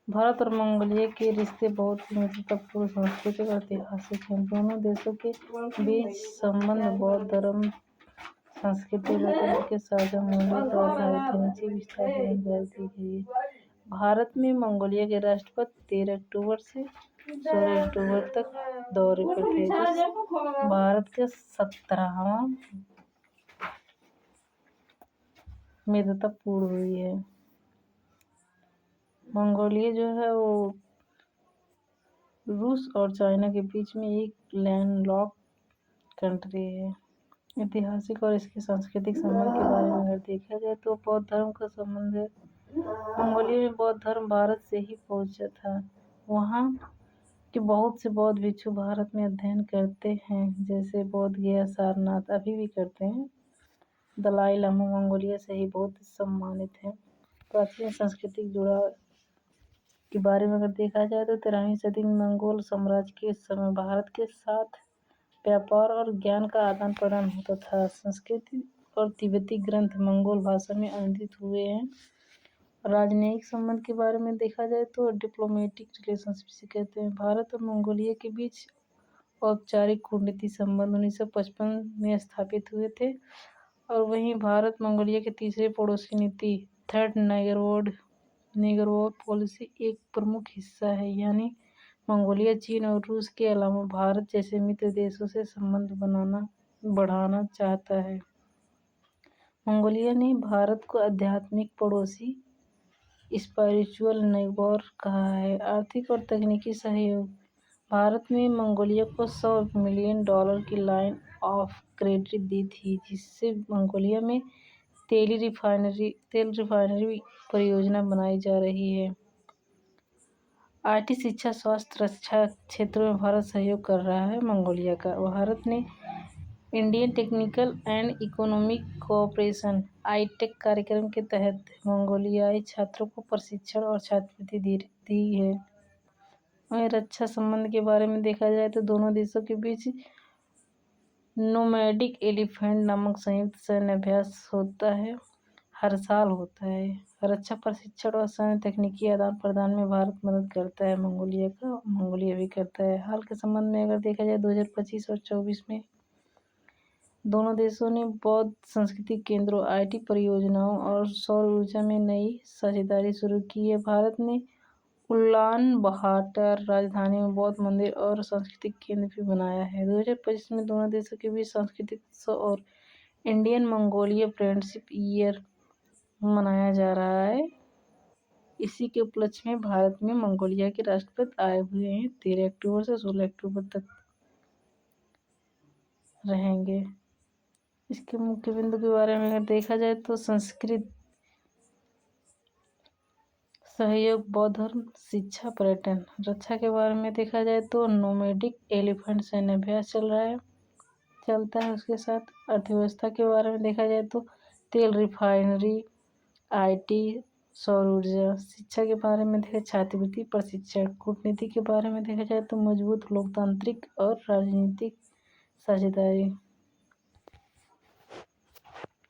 भारत और मंगोलिया के रिश्ते बहुत ही महत्वपूर्ण सांस्कृतिक और ऐतिहासिक हैं। दोनों देशों के बीच संबंध बौद्ध धर्म, संस्कृति, लोकतंत्र के साझा मूल्यों पर आधारित है। नीचे विस्तार से जानकारी दी गई है। भारत में मंगोलिया के राष्ट्रपति 13 अक्टूबर से 16 अक्टूबर तक दौरे पर थे, जो भारत के 17वां मित्रता पूर्ण हुई है। मंगोलिया जो है वो रूस और चाइना के बीच में एक लैंडलॉक्ड कंट्री है। ऐतिहासिक और इसके सांस्कृतिक संबंध के बारे में अगर देखा जाए तो बौद्ध धर्म का संबंध है। मंगोलिया में बौद्ध धर्म भारत से ही पहुंचा था। वहाँ के बहुत से बौद्ध भिक्षु भारत में अध्ययन करते हैं, जैसे बोध गया, सारनाथ अभी भी करते हैं। दलाई लामा मंगोलिया से ही बहुत सम्मानित है। प्राचीन सांस्कृतिक जुड़ाव के बारे में अगर देखा जाए तो 13वीं सदी में मंगोल साम्राज्य के समय भारत के साथ व्यापार और ज्ञान का आदान प्रदान होता था। संस्कृत और तिब्बती ग्रंथ मंगोल भाषा में अनुदित हुए हैं। राजनयिक संबंध के बारे में देखा जाए तो डिप्लोमेटिक रिलेशनशिप से कहते हैं। भारत और मंगोलिया के बीच औपचारिक कूटनीतिक संबंध 1955 में स्थापित हुए थे। और वहीं भारत मंगोलिया के तीसरे पड़ोसी नीति थर्ड नेगरवॉर पॉलिसी एक प्रमुख हिस्सा है, यानी मंगोलिया चीन और रूस के अलावा भारत जैसे मित्र देशों से संबंध बढ़ाना चाहता है। मंगोलिया ने भारत को आध्यात्मिक पड़ोसी स्पिरिचुअल नेबर कहा है। आर्थिक और तकनीकी सहयोग भारत में मंगोलिया को $100 मिलियन की लाइन ऑफ क्रेडिट दी थी, जिससे मंगोलिया में तेल रिफाइनरी परियोजना बनाई जा रही है। आईटी, शिक्षा, स्वास्थ्य, रक्षा क्षेत्रों में भारत सहयोग कर रहा है मंगोलिया का। भारत ने Indian technical and economic cooperation (आईटेक) कार्यक्रम के तहत मंगोलियाई छात्रों को प्रशिक्षण और छात्रवृत्ति दी है। वहीं रक्षा संबंध के बारे में देखा जाए तो दोनों देशों के बीच नोमैडिक एलिफेंट नामक संयुक्त सैन्य अभ्यास हर साल होता है। रक्षा प्रशिक्षण और सैन्य तकनीकी आदान प्रदान में भारत मदद करता है मंगोलिया भी करता है। हाल के संबंध में अगर देखा जाए 2025 और 24 में दोनों देशों ने बौद्ध सांस्कृतिक केंद्रों, आईटी परियोजनाओं और सौर ऊर्जा में नई साझेदारी शुरू की है। भारत ने उलान बहाटर राजधानी में बौद्ध मंदिर और सांस्कृतिक केंद्र भी बनाया है। 2025 में दोनों देशों के बीच सांस्कृतिक उत्सव और इंडियन मंगोलिया फ्रेंडशिप ईयर मनाया जा रहा है। इसी के उपलक्ष्य में भारत में मंगोलिया के राष्ट्रपति आए हुए हैं। 13 अक्टूबर से 16 अक्टूबर तक रहेंगे। इसके मुख्य बिंदु के बारे में अगर देखा जाए तो संस्कृत सहयोग, बौद्ध धर्म, शिक्षा, पर्यटन। रक्षा के बारे में देखा जाए तो नोमैडिक एलिफेंट सैन्य अभ्यास चलता है। उसके साथ अर्थव्यवस्था के बारे में देखा जाए तो तेल रिफाइनरी, आईटी, सौर ऊर्जा। शिक्षा के बारे में देखा छात्रवृत्ति, प्रशिक्षण। कूटनीति के बारे में देखा जाए तो मजबूत लोकतांत्रिक और राजनीतिक साझेदारी।